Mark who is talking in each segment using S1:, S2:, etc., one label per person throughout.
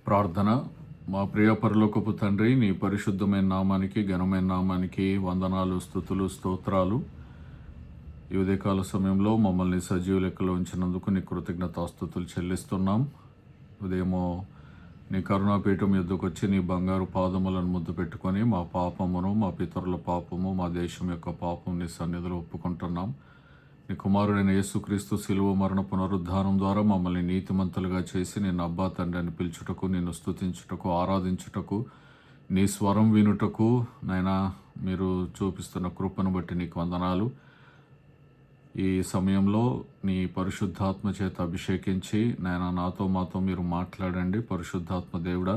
S1: ప్రార్థన. మా ప్రియ పరలోకపు తండ్రి, నీ పరిశుద్ధమైన నామానికి, ఘనమైన నామానికి వందనాలు, స్తుతులు, స్తోత్రాలు. ఈ ఉదయకాల సమయంలో మమ్మల్ని సజీవ లెక్కలో ఉంచినందుకు నీ కృతజ్ఞతాస్తుతులు చెల్లిస్తున్నాం. ఉదయమో నీ కరుణాపీఠం ఎద్దుకు వచ్చి నీ బంగారు పాదములను ముద్దు పెట్టుకొని మా పాపమును, మా పితరుల పాపము, మా దేశం యొక్క పాపం నీ సన్నిధిలో ఒప్పుకుంటున్నాం. నీ కుమారుడైన యేసుక్రీస్తు శిలువ మరణ పునరుద్ధానం ద్వారా మమ్మల్ని నీతిమంతులుగా చేసి నిన్ను అబ్బా తండ్రి అని పిలుచుటకు, నిన్ను స్తుతించుటకు, ఆరాధించుటకు, నీ స్వరం వినుటకు నాయనా మీరు చూపిస్తున్న కృపను బట్టి నీకు వందనాలు. ఈ సమయంలో నీ పరిశుద్ధాత్మ చేత అభిషేకించి నాయన నాతో మాతో మీరు మాట్లాడండి. పరిశుద్ధాత్మ దేవుడా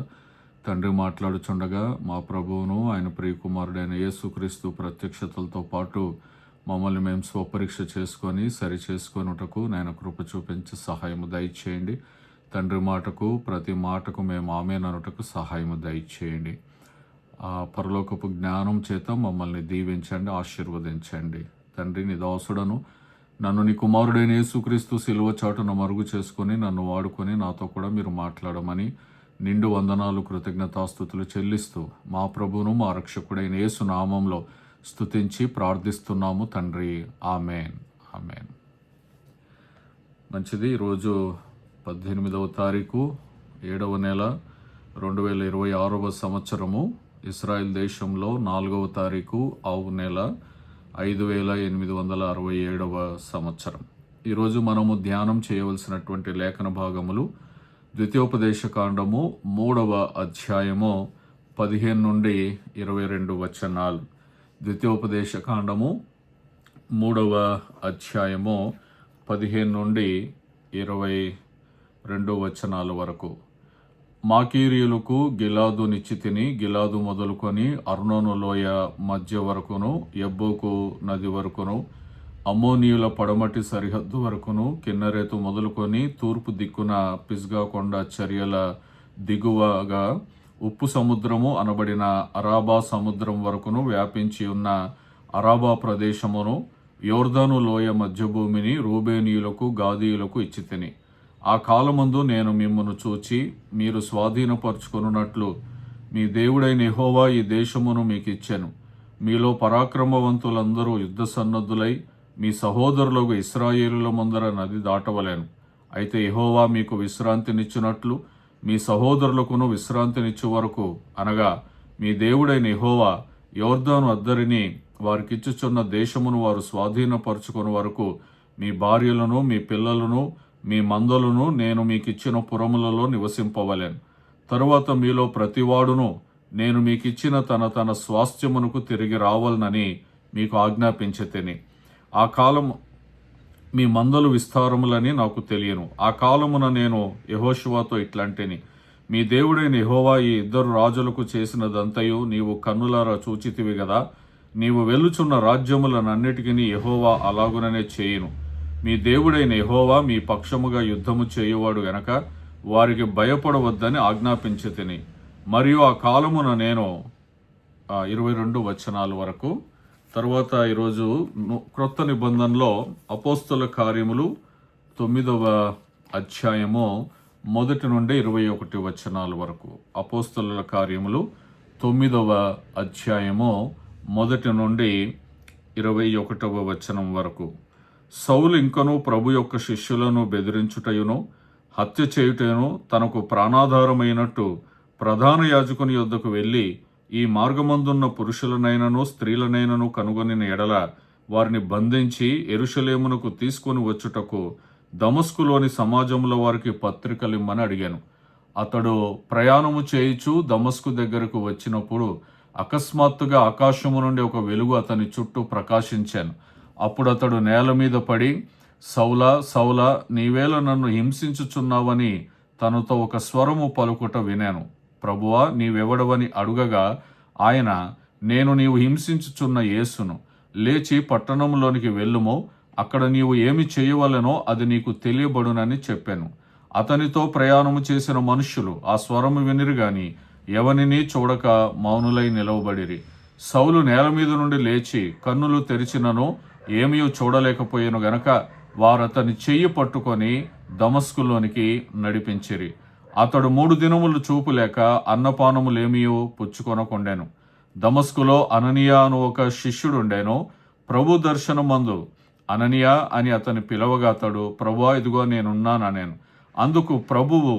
S1: తండ్రి మాట్లాడుచుండగా మా ప్రభువును ఆయన ప్రియకుమారుడైన యేసుక్రీస్తు ప్రత్యక్షతలతో పాటు మమ్మల్ని మేము స్వపరీక్ష చేసుకొని సరి చేసుకొనుటకు నాయన కృప చూపించి సహాయము దయచేయండి. తండ్రి మాటకు ప్రతి మాటకు మేము ఆమేననుటకు సహాయము దయచేయండి. ఆ పరలోకపు జ్ఞానం చేత మమ్మల్ని దీవించండి, ఆశీర్వదించండి. తండ్రి నీ దాసుడను నన్ను నీ కుమారుడైన యేసుక్రీస్తు శిలువ చాటున మరుగు చేసుకొని నన్ను వాడుకొని నాతో కూడా మీరు మాట్లాడమని నిండు వందనాలు, కృతజ్ఞతాస్తుతులు చెల్లిస్తూ మా ప్రభువును మా రక్షకుడైన యేసు నామంలో స్తుతించి ప్రార్థిస్తున్నాము తండ్రి. Amen, amen. మంచిది. ఈరోజు 18వ తారీఖు 7వ నెల 2026వ సంవత్సరము. ఇస్రాయెల్ దేశంలో 4వ తారీఖు ఆవు నెల 5867వ సంవత్సరం. ఈరోజు మనము ధ్యానం చేయవలసినటువంటి లేఖన భాగములు ద్వితీయోపదేశ కాండము 3వ అధ్యాయము 15 నుండి 22 వచనాలు. ద్వితీయోపదేశ కాండము 3వ అధ్యాయము 15 నుండి 22 వచనాల వరకు. మాకీరియులకు గిలాదు నిశ్చితిని, గిలాదు మొదలుకొని అర్నోను లోయ మధ్య వరకును, యబ్బోకు నది వరకును, అమ్మోనీయుల పడమటి సరిహద్దు వరకును, కిన్నెరెతు మొదలుకొని తూర్పు దిక్కున పిస్గా కొండ చర్యల దిగువగా ఉప్పు సముద్రము అనబడిన అరాబా సముద్రం వరకును వ్యాపించి ఉన్న అరాబా ప్రదేశమును, యోర్దాను లోయ మధ్యభూమిని రూబేనీయులకు, గాదీయులకు ఇచ్చితిని. ఆ కాలమందు నేను మిమ్మును చూచి మీరు స్వాధీనపరచుకొనున్నట్లు మీ దేవుడైన యెహోవా ఈ దేశమును మీకు ఇచ్చెను. మీలో పరాక్రమవంతులందరూ యుద్ధ సన్నద్ధులై మీ సహోదరులకు ఇశ్రాయేలుల ముందర నది దాటవలెను. అయితే యెహోవా మీకు విశ్రాంతినిచ్చినట్లు మీ సహోదరులకును విశ్రాంతినిచ్చు వరకు, అనగా మీ దేవుడైన యెహోవా యోర్దాను అద్దరిని వారికిచ్చుచున్న దేశమును వారు స్వాధీనపరచుకుని వరకు మీ భార్యలను, మీ పిల్లలను, మీ మందలను నేను మీకిచ్చిన పురములలో నివసింపవలెను. తరువాత మీలో ప్రతివాడును నేను మీకిచ్చిన తన తన స్వాస్థ్యమునకు తిరిగి రావాలనని మీకు ఆజ్ఞాపించితిని. ఆ కాలం మీ మందలు విస్తారములని నాకు తెలియను. ఆ కాలమున నేను యెహోషువతో ఇట్లంటిని, మీ దేవుడైన యెహోవా ఈ ఇద్దరు రాజులకు చేసినదంతయు నీవు కన్నులారా చూచితివి గదా. నీవు వెళ్ళుచున్న రాజ్యములనన్నిటికీ యెహోవా అలాగుననే చేయును. మీ దేవుడైన యెహోవా మీ పక్షముగా యుద్ధము చేయువాడు గనక వారికి భయపడవద్దని ఆజ్ఞాపించితిని. మరియు ఆ కాలమున నేను 22 వచనాల వరకు. తర్వాత ఈరోజు క్రొత్త నిబంధనలో అపోస్తల కార్యములు 9వ అధ్యాయము 1 నుండి 21 వచనాల వరకు. అపోస్తలుల కార్యములు 9వ అధ్యాయము 1 నుండి 21వ వచనం వరకు. సౌలు ఇంకను ప్రభు యొక్క శిష్యులను బెదిరించుటయును, హత్య చేయుటయును తనకు ప్రాణాధారమైనట్టు ప్రధాన యాజకుని యొద్దకు వెళ్ళి, ఈ మార్గమందున్న పురుషులనైనను స్త్రీలనైనను కనుగొనిన ఎడల వారిని బంధించి యెరూషలేమునకు తీసుకొని వచ్చుటకు దమస్కులోని సమాజముల వారికి పత్రికలిమ్మని అడిగాను. అతడు ప్రయాణము చేయుచు దమస్కు దగ్గరకు వచ్చినప్పుడు అకస్మాత్తుగా ఆకాశము నుండి ఒక వెలుగు అతని చుట్టూ ప్రకాశించాను. అప్పుడు అతడు నేల మీద పడి, సౌలా సౌలా, నీవేళ నన్ను హింసించుచున్నావని తనతో ఒక స్వరము పలుకుట వినాను. ప్రభువా, నీవెవడవని అడుగగా ఆయన, నేను నీవు హింసించుచున్న యేసును. లేచి పట్టణంలోనికి వెళ్ళుము, అక్కడ నీవు ఏమి చేయవలెనో అది నీకు తెలియబడునని చెప్పాను. అతనితో ప్రయాణము చేసిన మనుష్యులు ఆ స్వరము వినిరు గాని ఎవనిని చూడక మౌనులై నిలవబడిరి. సౌలు నేల మీద నుండి లేచి కన్నులు తెరిచినను ఏమీ చూడలేకపోయాను గనక వారతని చెయ్యి పట్టుకొని దమస్కులోనికి నడిపించిరి. అతడు 3 దినములు చూపు లేక అన్నపానములేమియో పుచ్చుకొనకుండెను. దమస్కులో అననీయ అను ఒక శిష్యుడుండెను. ప్రభు దర్శనమందు అననీయ అని అతని పిలవగా అతడు, ప్రభువా, ఇదిగో నేనున్నాననేను. అందుకు ప్రభువు,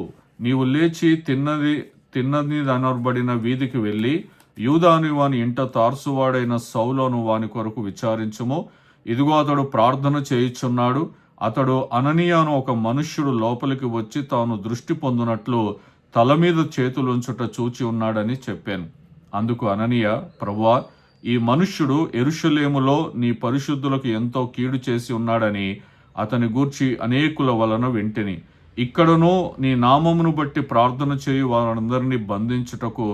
S1: నీవు లేచి తిన్నది అనబడిన వీధికి వెళ్ళి యూదాను వాని ఇంట తార్సువాడైన సౌలును వాని కొరకు విచారించుము. ఇదిగో అతడు ప్రార్థన చేయుచున్నాడు. అతడు అననీయను ఒక మనుష్యుడు లోపలికి వచ్చి తాను దృష్టి పొందినట్లు తల మీద చేతులుంచుట చూచి ఉన్నాడని చెప్పాను. అందుకు అననీయ, ప్రభువా, ఈ మనుష్యుడు యెరూషలేములో నీ పరిశుద్ధులకు ఎంతో కీడు చేసి ఉన్నాడని అతని గూర్చి అనేకుల వలన వింటిని. ఇక్కడను నీ నామమును బట్టి ప్రార్థన చేయు వారందరినీ బంధించుటకు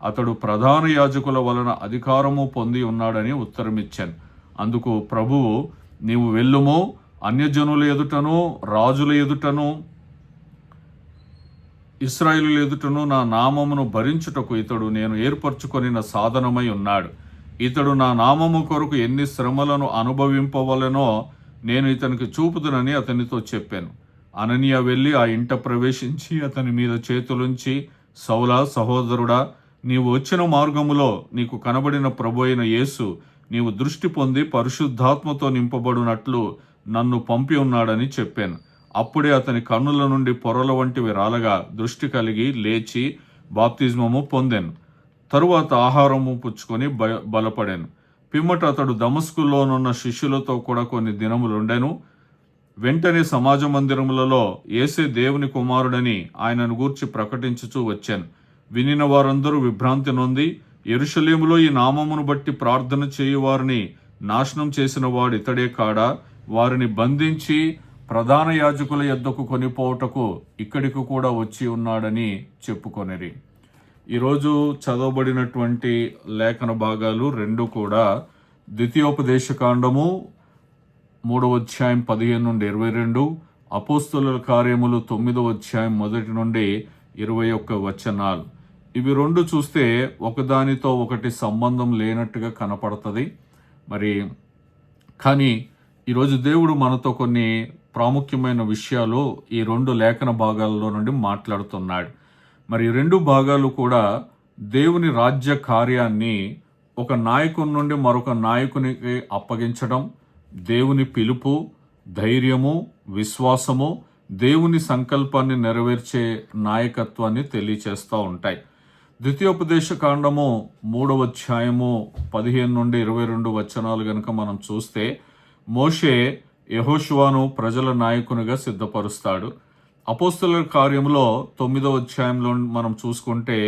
S1: అతడు ప్రధాన యాజకుల వలన అధికారము పొంది ఉన్నాడని ఉత్తరమిచ్చాను. అందుకు ప్రభువు, నీవు వెళ్ళుము, అన్యజనుల ఎదుటను రాజుల ఎదుటను ఇశ్రాయేలుల ఎదుటను నా నామమును భరించుటకు ఇతడు నేను ఏర్పరచుకొనిన సాధనమై ఉన్నాడు. ఇతడు నా నామము కొరకు ఎన్ని శ్రమలను అనుభవింపవలెనో నేను ఇతనికి చూపుదునని అతనితో చెప్పాను. అననీయ వెళ్ళి ఆ ఇంట ప్రవేశించి అతని మీద చేతులుంచి, సౌలా, సహోదరుడా, నీవు వచ్చిన మార్గములో నీకు కనబడిన ప్రభు అయిన యేసు నీవు దృష్టి పొంది పరిశుద్ధాత్మతో నింపబడినట్లు నన్ను పంపి ఉన్నాడని చెప్పాను. అప్పుడే అతని కన్నుల నుండి పొరల వంటివి రాలగా దృష్టి కలిగి లేచి బాప్తిజమము పొందాను. తరువాత ఆహారము పుచ్చుకొని బలపడాను. పిమ్మట అతడు దమస్కులోనున్న శిష్యులతో కూడా కొన్ని దినములుండెను. వెంటనే సమాజ మందిరములలో యేసే దేవుని కుమారుడని ఆయనను గూర్చి ప్రకటించుచూ వచ్చాను. వినిన వారందరూ విభ్రాంతి నొంది, యెరూషలేములో ఈ నామమును బట్టి ప్రార్థన చేయువారిని నాశనం చేసిన వాడు ఇతడే కాడా, వారిని బంధించి ప్రధాన యాజకుల యొద్దకు కొనిపోవుటకు ఇక్కడికి కూడా వచ్చి ఉన్నాడని చెప్పుకొనిరి. ఈరోజు చదవబడినటువంటి లేఖన భాగాలు రెండు కూడా ద్వితీయోపదేశకాండము 3వ అధ్యాయం 15 నుండి 22, అపోస్తలుల కార్యములు 9వ అధ్యాయం 1 నుండి 21 వచనాలు. ఇవి రెండు చూస్తే ఒకదానితో ఒకటి సంబంధం లేనట్టుగా కనపడుతుంది. కానీ ఈరోజు దేవుడు మనతో కొన్ని ప్రాముఖ్యమైన విషయాలు ఈ రెండు లేఖన భాగాల్లో నుండి మాట్లాడుతున్నాడు. రెండు భాగాలు కూడా దేవుని రాజ్య కార్యాన్ని ఒక నాయకుని నుండి మరొక నాయకునికి అప్పగించడం, దేవుని పిలుపు, ధైర్యము, విశ్వాసము, దేవుని సంకల్పాన్ని నెరవేర్చే నాయకత్వాన్ని తెలియచేస్తూ ఉంటాయి. ద్వితీయోపదేశకాండము 3వ అధ్యాయము 15 నుండి 22 వచనాలు గనుక మనం చూస్తే, మోషే యెహోషువను ప్రజల నాయకునిగా సిద్ధపరుస్తాడు. అపోస్తలుల కార్యములో 9వ అధ్యాయంలో మనం చూసుకుంటే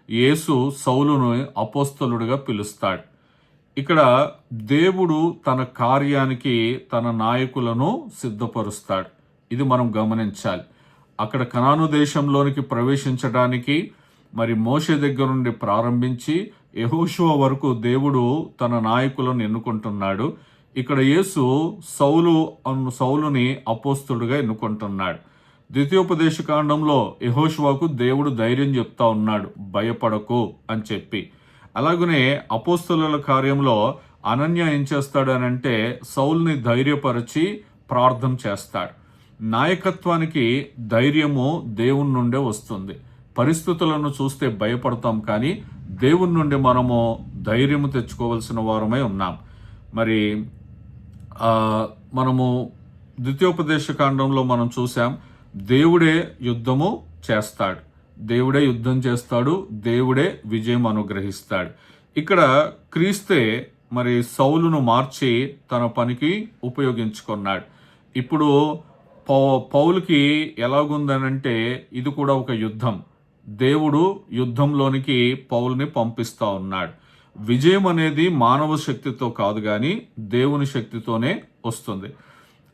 S1: యేసు సౌలును అపోస్తలుడిగా పిలుస్తాడు. ఇక్కడ దేవుడు తన కార్యానికి తన నాయకులను సిద్ధపరుస్తాడు. ఇది మనం గమనించాలి. అక్కడ కనాను దేశంలోనికి ప్రవేశించడానికి మోషే దగ్గర నుండి ప్రారంభించి యెహోషువ వరకు దేవుడు తన నాయకులను ఎన్నుకుంటున్నాడు. ఇక్కడ యేసు సౌలుని అపోస్తలుడిగా ఎన్నుకుంటున్నాడు. ద్వితీయోపదేశకాండంలో యెహోషువకు దేవుడు ధైర్యం చెప్తా ఉన్నాడు, భయపడకు అని చెప్పి. అలాగనే అపోస్తలుల కార్యంలో అనన్య ఏం చేస్తాడు అని అంటే సౌలుని ధైర్యపరిచి ప్రార్థన చేస్తాడు. నాయకత్వానికి ధైర్యము దేవుని నుండే వస్తుంది. పరిస్థితులను చూస్తే భయపడతాం, కానీ దేవుని నుండి మనము ధైర్యము తెచ్చుకోవాల్సిన వారమై ఉన్నాం. మనము ద్వితీయోపదేశకాండంలో మనం చూసాం, దేవుడే యుద్ధము చేస్తాడు, దేవుడే యుద్ధం చేస్తాడు, దేవుడే విజయం అనుగ్రహిస్తాడు. ఇక్కడ క్రీస్తే సౌలును మార్చి తన పనికి ఉపయోగించుకున్నాడు. ఇప్పుడు పౌలుకి ఎలాగుందనంటే ఇది కూడా ఒక యుద్ధం. దేవుడు యుద్ధంలోనికి పౌలుని పంపిస్తా ఉన్నాడు. విజయం అనేది మానవ శక్తితో కాదు, కానీ దేవుని శక్తితోనే వస్తుంది.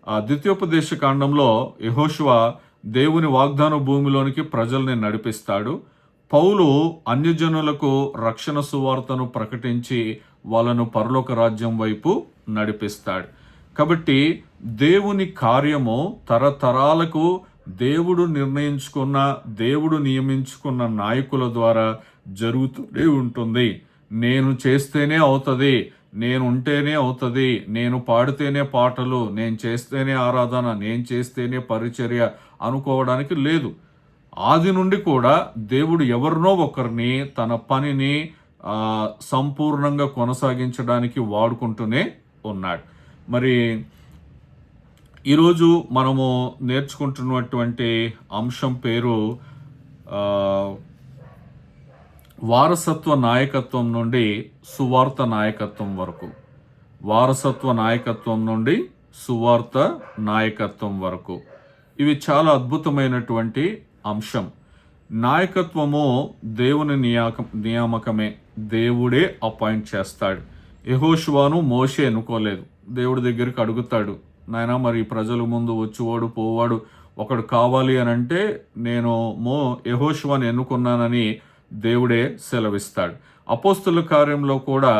S1: ద్వితీయోపదేశకాండంలో యెహోషువ దేవుని వాగ్దాన భూమిలోనికి ప్రజల్ని నడిపిస్తాడు. పౌలు అన్యజనులకు రక్షణ సువార్తను ప్రకటించి వాళ్ళను పరలోక రాజ్యం వైపు నడిపిస్తాడు. కాబట్టి దేవుని కార్యము తరతరాలకు దేవుడు నిర్ణయించుకున్న, దేవుడు నియమించుకున్న నాయకుల ద్వారా జరుగుతూనే ఉంటుంది. నేను చేస్తేనే అవుతుంది, నేను ఉంటేనే అవుతుంది, నేను పాడితేనే పాటలు, నేను చేస్తేనే ఆరాధన, నేను చేస్తేనే పరిచర్య అనుకోవడానికి లేదు. ఆది నుండి కూడా దేవుడు ఎవరినో ఒకరిని తన పనిని సంపూర్ణంగా కొనసాగించడానికి వాడుకుంటూనే ఉన్నాడు. మరి ఈరోజు మనము నేర్చుకుంటున్నటువంటి అంశం పేరు వారసత్వ నాయకత్వం నుండి సువార్త నాయకత్వం వరకు. వారసత్వ నాయకత్వం నుండి సువార్త నాయకత్వం వరకు. ఇవి చాలా అద్భుతమైనటువంటి అంశం. నాయకత్వము దేవుని నియామకమే, దేవుడే అపాయింట్ చేస్తాడు. యెహోషువను మోషే ఎన్నుకోలేదు. దేవుడి దగ్గరికి అడుగుతాడు, నాయనా మరి ప్రజల ముందు వచ్చేవాడు పోవాడు ఒకడు కావాలి అని అంటే నేను యెహోషువను ఎన్నుకున్నానని దేవుడే సెలవిస్తాడు. అపోస్తుల కార్యంలో కూడా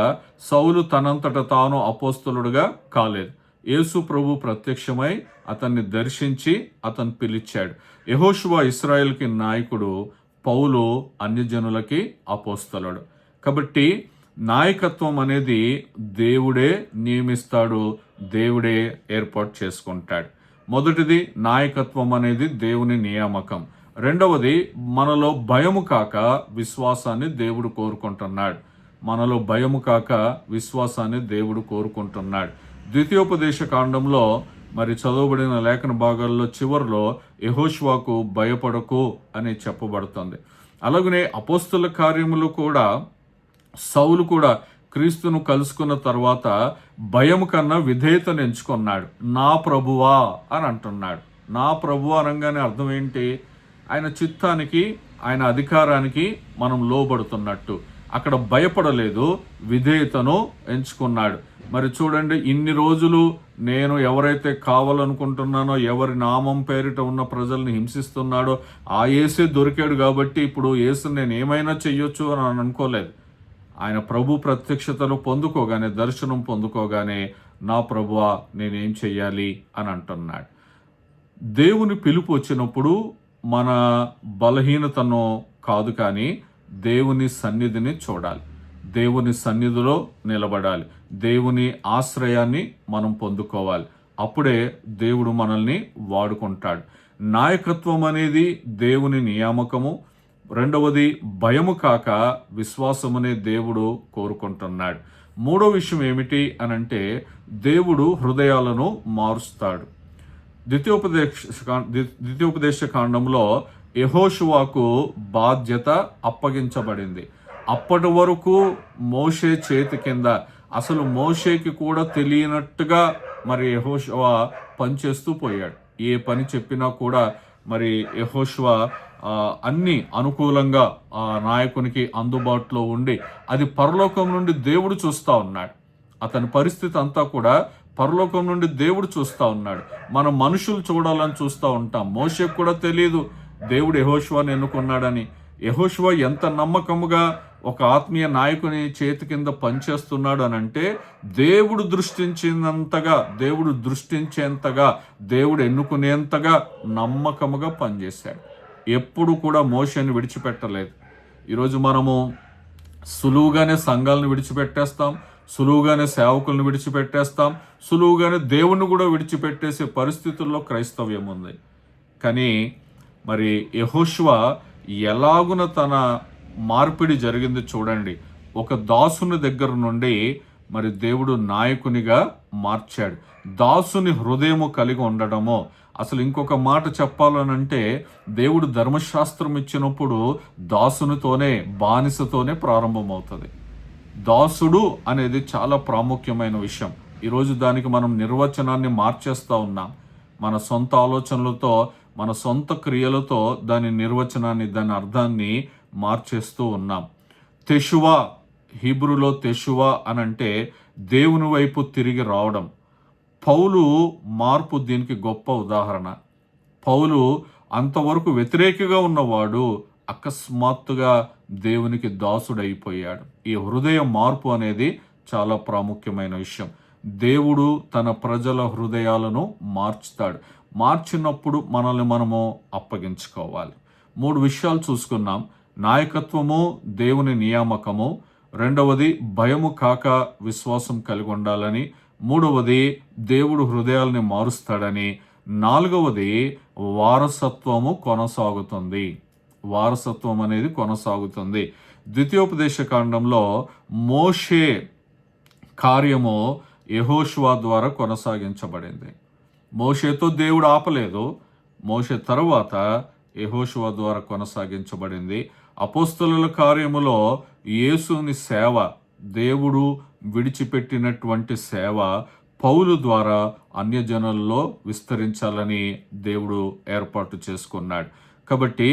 S1: సౌలు తనంతట తాను అపోస్తులుడుగా కాలేదు. యేసు ప్రభు ప్రత్యక్షమై అతన్ని దర్శించి అతను పిలిచాడు. యెహోషువ ఇశ్రాయేలుకి నాయకుడు, పౌలు అన్యజనులకి అపోస్తలుడు. కాబట్టి నాయకత్వం అనేది దేవుడే నియమిస్తాడు, దేవుడే ఏర్పాటు చేసుకుంటాడు. మొదటిది నాయకత్వం అనేది దేవుని నియామకం. రెండవది మనలో భయము కాక విశ్వాసాన్ని దేవుడు కోరుకుంటున్నాడు. మనలో భయము కాక విశ్వాసాన్ని దేవుడు కోరుకుంటున్నాడు. ద్వితీయోపదేశ కాండంలో మరి చదవబడిన లేఖన భాగాల్లో చివరిలో యెహోషువకు భయపడకు అని చెప్పబడుతుంది. అలాగనే అపోస్తుల కార్యములు కూడా సౌలు కూడా క్రీస్తును కలుసుకున్న తర్వాత భయం కన్నా విధేయతను ఎంచుకున్నాడు. నా ప్రభువా అని అంటున్నాడు. నా ప్రభువా అనగానే అర్థం ఏంటి? ఆయన చిత్తానికి, ఆయన అధికారానికి మనం లోబడుతున్నట్టు. అక్కడ భయపడలేదు, విధేయతను ఎంచుకున్నాడు. మరి చూడండి, ఇన్ని రోజులు నేను ఎవరైతే కావాలనుకుంటున్నానో, ఎవరి నామం పేరిట ఉన్న ప్రజల్ని హింసిస్తున్నాడో ఆ యేసే దొరికాడు కాబట్టి ఇప్పుడు యేసు నేను ఏమైనా చెయ్యొచ్చు అని అనుకోలేదు. ఆయన ప్రభు ప్రత్యక్షతను పొందుకోగానే, దర్శనం పొందుకోగానే నా ప్రభువా నేనేం చెయ్యాలి అని అంటున్నాడు. దేవుని పిలుపు వచ్చినప్పుడు మన బలహీనతను కాదు, కానీ దేవుని సన్నిధిని చూడాలి, దేవుని సన్నిధిలో నిలబడాలి, దేవుని ఆశ్రయాన్ని మనం పొందుకోవాలి. అప్పుడే దేవుడు మనల్ని వాడుకుంటాడు. నాయకత్వం అనేది దేవుని నియామకము. రెండవది భయము కాక విశ్వాసమనే దేవుడు కోరుకుంటున్నాడు. మూడో విషయం ఏమిటి అనంటే దేవుడు హృదయాలను మారుస్తాడు. ద్వితీయోపదేశ కాండంలో యెహోషువకు బాధ్యత అప్పగించబడింది. అప్పటి వరకు మోషే చేతి కింద, అసలు మోషేకి కూడా తెలియనట్టుగా మరి యెహోషువ పనిచేస్తూ పోయాడు. ఏ పని చెప్పినా కూడా మరి యెహోషువ అన్ని అనుకూలంగా ఆ నాయకునికి అందుబాటులో ఉండి అది పరలోకం నుండి దేవుడు చూస్తూ ఉన్నాడు. అతని పరిస్థితి అంతా కూడా పరలోకం నుండి దేవుడు చూస్తూ ఉన్నాడు. మనం మనుషులు చూడాలని చూస్తూ ఉంటాం. మోషేకు కూడా తెలియదు దేవుడు యెహోషువను ఎన్నుకున్నాడని. యెహోషువ ఎంత నమ్మకముగా ఒక ఆత్మీయ నాయకుని చేతి కింద పనిచేస్తున్నాడు అని అంటే దేవుడు దృష్టించేంతగా, దేవుడు ఎన్నుకునేంతగా నమ్మకముగా పనిచేశాడు. ఎప్పుడు కూడా మోషేని విడిచిపెట్టలేదు. ఈరోజు మనము సులువుగానే సంఘాలను విడిచిపెట్టేస్తాం, సులువుగానే సేవకులను విడిచిపెట్టేస్తాం, సులువుగానే దేవుణ్ణి కూడా విడిచిపెట్టేసే పరిస్థితుల్లో క్రైస్తవ్యం ఉంది. కానీ మరి యెహోషువ ఎలాగున తన మార్పిడి జరిగింది చూడండి. ఒక దాసుని దగ్గర నుండి మరి దేవుడు నాయకునిగా మార్చాడు. దాసుని హృదయము కలిగి ఉండడము. అసలు ఇంకొక మాట చెప్పాలనంటే దేవుడు ధర్మశాస్త్రం ఇచ్చినప్పుడు దాసునితోనే, బానిసతోనే ప్రారంభమవుతుంది. దాసుడు అనేది చాలా ప్రాముఖ్యమైన విషయం. ఈరోజు దానికి మనం నిర్వచనాన్ని మార్చేస్తూ ఉన్నాం. మన సొంత ఆలోచనలతో, మన సొంత క్రియలతో దాని నిర్వచనాన్ని, దాని అర్థాన్ని మార్చేస్తూ ఉన్నాం. తెషువా, హీబ్రూలో తెషువా అనంటే దేవుని వైపు తిరిగి రావడం. పౌలు మార్పు దీనికి గొప్ప ఉదాహరణ. పౌలు అంతవరకు వ్యతిరేకిగా ఉన్నవాడు అకస్మాత్తుగా దేవునికి దాసుడైపోయాడు. ఈ హృదయ మార్పు అనేది చాలా ప్రాముఖ్యమైన విషయం. దేవుడు తన ప్రజల హృదయాలను మార్చుతాడు. మార్చినప్పుడు మనల్ని మనము అప్పగించుకోవాలి. 3 విషయాలు చూసుకున్నాం. నాయకత్వము, దేవుని నియామకము. రెండవది భయము కాక విశ్వాసం కలిగి ఉండాలని. మూడవది దేవుడు హృదయాలని మారుస్తాడని. నాలుగవది వారసత్వము కొనసాగుతుంది. వారసత్వం అనేది కొనసాగుతుంది. ద్వితీయోపదేశ కాండంలో మోషే కార్యము యెహోషువ ద్వారా కొనసాగించబడింది. మోషేతో దేవుడు ఆపలేదు. మోషే తరువాత యెహోషువ ద్వారా కొనసాగించబడింది. అపోస్తలుల కార్యములో యేసుని సేవ, దేవుడు విడిచిపెట్టినటువంటి సేవ పౌలు ద్వారా అన్యజనుల్లో విస్తరించాలని దేవుడు ఏర్పాటు చేసుకున్నాడు. కాబట్టి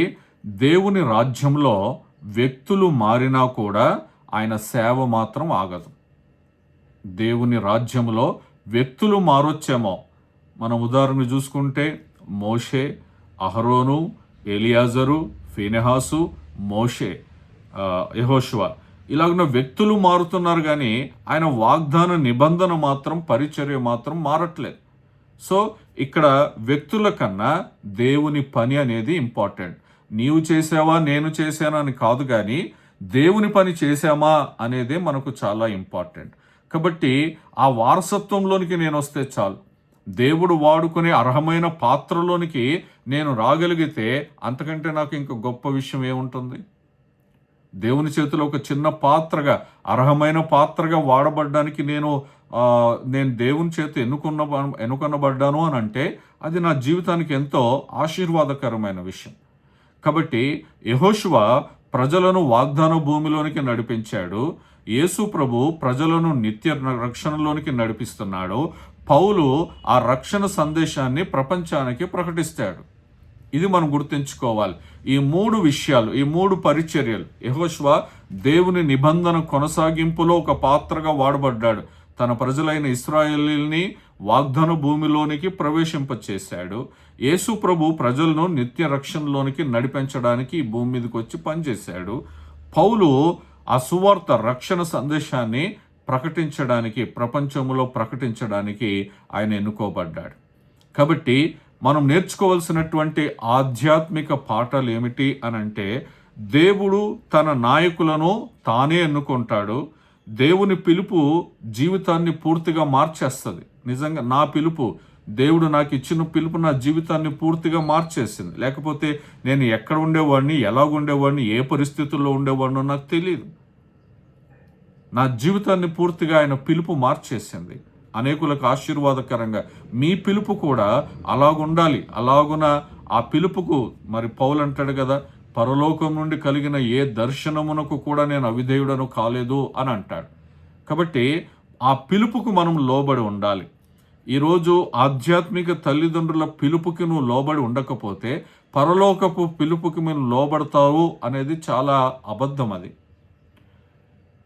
S1: దేవుని రాజ్యంలో వ్యక్తులు మారినా కూడా ఆయన సేవ మాత్రం ఆగదు. దేవుని రాజ్యంలో వ్యక్తులు మారొచ్చేమో. మనం ఉదాహరణ చూసుకుంటే మోషే, అహరోను, ఎలియాజరు, ఫీనెహాసు, మోషే, యెహోషువ, ఇలాగున్న వ్యక్తులు మారుతున్నారు కానీ ఆయన వాగ్దాన నిబంధన మాత్రం, పరిచర్య మాత్రం మారట్లేదు. సో ఇక్కడ వ్యక్తుల కన్నా దేవుని పని అనేది ఇంపార్టెంట్. నీవు చేసావా నేను చేశానా అని కాదు, కానీ దేవుని పని చేశామా అనేదే మనకు చాలా ఇంపార్టెంట్. కాబట్టి ఆ వారసత్వంలోనికి నేను వస్తే చాలు. దేవుడు వాడుకునే అర్హమైన పాత్రలోనికి నేను రాగలిగితే అంతకంటే నాకు ఇంకా గొప్ప విషయం ఏముంటుంది? దేవుని చేతిలో ఒక చిన్న పాత్రగా, అర్హమైన పాత్రగా వాడబడ్డానికి నేను దేవుని చేత ఎన్నుకొనబడ్డాను అని అంటే అది నా జీవితానికి ఎంతో ఆశీర్వాదకరమైన విషయం. కాబట్టి యెహోషువ ప్రజలను వాగ్దాన భూమిలోనికి నడిపించాడు. యేసు ప్రభు ప్రజలను నిత్య రక్షణలోనికి నడిపిస్తున్నాడు. పౌలు ఆ రక్షణ సందేశాన్ని ప్రపంచానికి ప్రకటిస్తాడు. ఇది మనం గుర్తుంచుకోవాలి. ఈ మూడు విషయాలు, ఈ మూడు పరిచర్యలు, యెహోషువ దేవుని నిబంధన కొనసాగింపులో ఒక పాత్రగా వాడబడ్డాడు. తన ప్రజలైన ఇశ్రాయేలీయుల్ని వాగ్దాన భూమిలోనికి ప్రవేశింపచేశాడు. యేసు ప్రభు ప్రజలను నిత్య రక్షణలోనికి నడిపించడానికి ఈ భూమి మీదకి వచ్చి పనిచేశాడు. పౌలు ఆ సువార్త రక్షణ సందేశాన్ని ప్రకటించడానికి, ప్రపంచంలో ప్రకటించడానికి ఆయన ఎన్నుకోబడ్డాడు. కాబట్టి మనం నేర్చుకోవాల్సినటువంటి ఆధ్యాత్మిక పాఠాలు ఏమిటి అని అంటే, దేవుడు తన నాయకులను తానే ఎన్నుకుంటాడు. దేవుని పిలుపు జీవితాన్ని పూర్తిగా మార్చేస్తుంది. నిజంగా నా పిలుపు, దేవుడు నాకు ఇచ్చిన పిలుపు నా జీవితాన్ని పూర్తిగా మార్చేసింది. లేకపోతే నేను ఎక్కడ ఉండేవాడిని, ఎలాగుండేవాడిని, ఏ పరిస్థితుల్లో ఉండేవాడినో నాకు తెలియదు. నా జీవితాన్ని పూర్తిగా ఆయన పిలుపు మార్చేసింది. అనేకులకు ఆశీర్వాదకరంగా మీ పిలుపు కూడా అలాగుండాలి. అలాగున ఆ పిలుపుకు మరి పౌలు అంటాడు కదా, పరలోకం నుండి కలిగిన ఏ దర్శనమునకు కూడా నేను అవిధేయుడను కాలేదు అని అంటాడు. కాబట్టి ఆ పిలుపుకు మనం లోబడి ఉండాలి. ఈరోజు ఆధ్యాత్మిక తల్లిదండ్రుల పిలుపుకి నువ్వు లోబడి ఉండకపోతే పరలోకపు పిలుపుకి మీరు లోబడతావు అనేది చాలా అబద్ధం. అది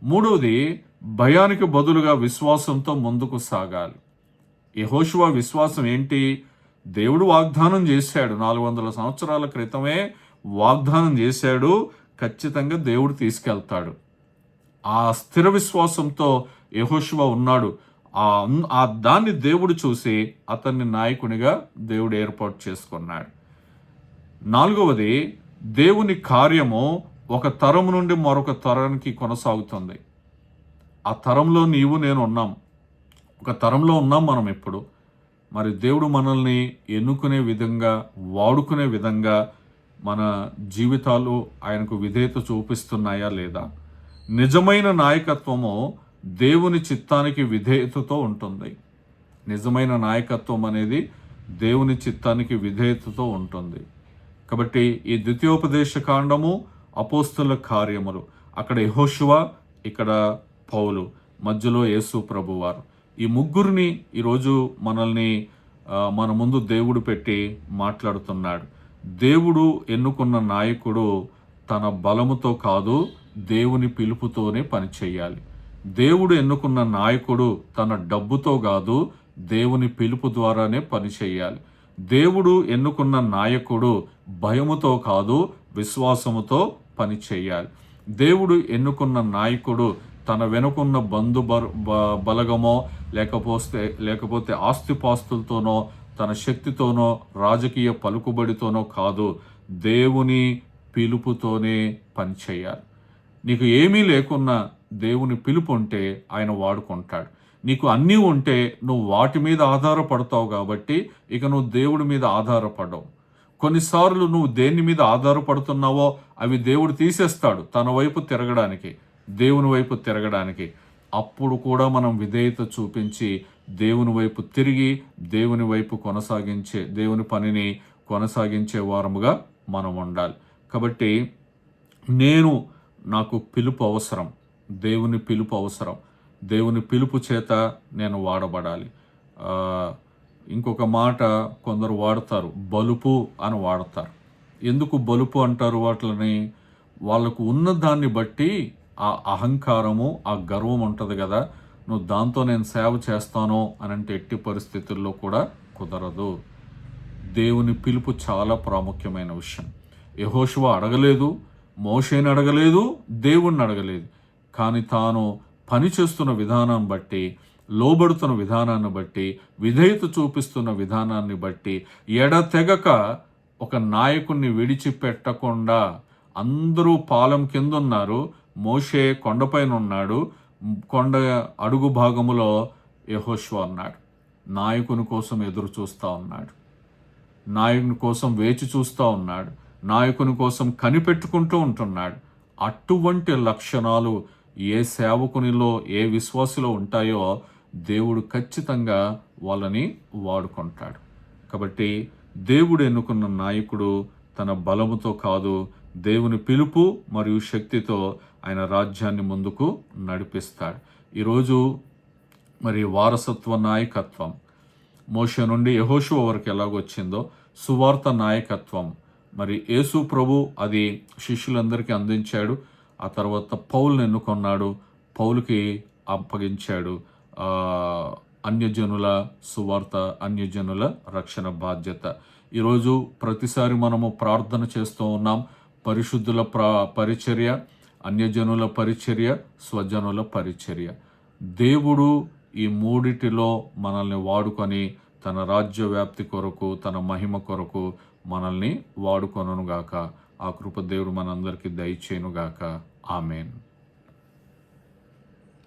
S1: మూడవది, భయానికి బదులుగా విశ్వాసంతో ముందుకు సాగాలి. యెహోషువ విశ్వాసం ఏంటి? దేవుడు వాగ్దానం చేశాడు, 400 సంవత్సరాల క్రితమే వాగ్దానం చేశాడు, ఖచ్చితంగా దేవుడు తీసుకెళ్తాడు. ఆ స్థిర విశ్వాసంతో యెహోషువ ఉన్నాడు. ఆ దాన్ని దేవుడు చూసి అతన్ని నాయకునిగా దేవుడు ఏర్పాటు చేసుకున్నాడు. నాలుగవది, దేవుని కార్యము ఒక తరం నుండి మరొక తరానికి కొనసాగుతుంది. ఆ తరంలో నీవు నేను ఉన్నాం. ఒక తరంలో ఉన్నాం మనం ఇప్పుడు. మరి దేవుడు మనల్ని ఎన్నుకునే విధంగా, వాడుకునే విధంగా మన జీవితాలు ఆయనకు విధేయత చూపిస్తున్నాయా లేదా? నిజమైన నాయకత్వము దేవుని చిత్తానికి విధేయతతో ఉంటుంది. నిజమైన నాయకత్వం అనేది దేవుని చిత్తానికి విధేయతతో ఉంటుంది. కాబట్టి ఈ ద్వితీయోపదేశ కాండము, అపోస్తలుల కార్యములు, అక్కడ యెహోషువ, ఇక్కడ పౌలు, మధ్యలో యేసు ప్రభువారు, ఈ ముగ్గురిని ఈరోజు మనల్ని మన ముందు దేవుడు పెట్టి మాట్లాడుతున్నాడు. దేవుడు ఎన్నుకున్న నాయకుడు తన బలముతో కాదు, దేవుని పిలుపుతోనే పనిచేయాలి. దేవుడు ఎన్నుకున్న నాయకుడు తన డబ్బుతో కాదు, దేవుని పిలుపు ద్వారానే పనిచేయాలి. దేవుడు ఎన్నుకున్న నాయకుడు భయముతో కాదు, విశ్వాసముతో పనిచేయాలి. దేవుడు ఎన్నుకున్న నాయకుడు తన వెనుకున్న బంధు బలగమో లేకపోతే ఆస్తిపాస్తులతోనో, తన శక్తితోనో, రాజకీయ పలుకుబడితోనో కాదు, దేవుని పిలుపుతోనే పనిచేయాలి. నీకు ఏమీ లేకున్నా దేవుని పిలుపు ఉంటే ఆయన వాడుకుంటాడు. నీకు అన్నీ ఉంటే నువ్వు వాటి మీద ఆధారపడతావు కాబట్టి ఇక నువ్వు దేవుడి మీద ఆధారపడవు. కొన్నిసార్లు నువ్వు దేని మీద ఆధారపడుతున్నావో అవి దేవుడు తీసేస్తాడు తన వైపు తిరగడానికి, దేవుని వైపు తిరగడానికి. అప్పుడు కూడా మనం విధేయత చూపించి దేవుని వైపు తిరిగి దేవుని వైపు దేవుని పనిని కొనసాగించే వారముగా మనం ఉండాలి. కాబట్టి నాకు పిలుపు అవసరం, దేవుని పిలుపు అవసరం, దేవుని పిలుపు చేత నేను వాడబడాలి. ఇంకొక మాట కొందరు వాడతారు, బలుపు అని వాడతారు. ఎందుకు బలుపు అంటారు వాటిని? వాళ్ళకు ఉన్న దాన్ని బట్టి ఆ అహంకారము, ఆ గర్వం ఉంటుంది కదా, నువ్వు దాంతో నేను సేవ చేస్తాను అని అంటే ఎట్టి పరిస్థితుల్లో కూడా కుదరదు. దేవుని పిలుపు చాలా ప్రాముఖ్యమైన విషయం. యెహోషువ అడగలేదు, మోషేని అడగలేదు, దేవుణ్ణి అడగలేదు. కానీ తాను పని చేస్తున్న విధానాన్ని బట్టి, లోబడుతున్న విధానాన్ని బట్టి, విధేయత చూపిస్తున్న విధానాన్ని బట్టి ఎడతెగక ఒక నాయకుణ్ణి విడిచిపెట్టకుండా, అందరూ పాలెం కింద ఉన్నారు, మోషే కొండపైన ఉన్నాడు, కొండ అడుగు భాగములో యెహోషువ ఉన్నాడు. నాయకుని కోసం ఎదురు చూస్తూ ఉన్నాడు, నాయకుని కోసం వేచి చూస్తూ ఉన్నాడు, నాయకుని కోసం కనిపెట్టుకుంటూ ఉంటున్నాడు. అటువంటి లక్షణాలు ఏ సేవకునిలో, ఏ విశ్వాసిలో ఉంటాయో దేవుడు ఖచ్చితంగా వాళ్ళని వాడుకుంటాడు. కాబట్టి దేవుడు ఎన్నుకున్న నాయకుడు తన బలముతో కాదు, దేవుని పిలుపు మరియు శక్తితో ఆయన రాజ్యాన్ని ముందుకు నడిపిస్తాడు. ఈరోజు మరి వారసత్వ నాయకత్వం మోషే నుండి యెహోషువ వరకు ఎలాగొచ్చిందో, సువార్త నాయకత్వం మరి యేసు ప్రభు అది శిష్యులందరికీ అందించాడు. ఆ తర్వాత పౌలుని ఎన్నుకొన్నాడు, పౌలుకి అప్పగించాడు అన్యజనుల సువార్త, అన్యజనుల రక్షణ బాధ్యత. ఈరోజు ప్రతిసారి మనము ప్రార్థన చేస్తూ ఉన్నాం, పరిశుద్ధుల పరిచర్య, అన్యజనుల పరిచర్య, స్వజనుల పరిచర్య. దేవుడు ఈ మూడిటిలో మనల్ని వాడుకొని తన రాజ్య వ్యాప్తి కొరకు, తన మహిమ కొరకు మనల్ని వాడుకొనుగాక. ఆ కృప దేవుడు మనందరికీ దయచేయునుగాక. ఆమెన్.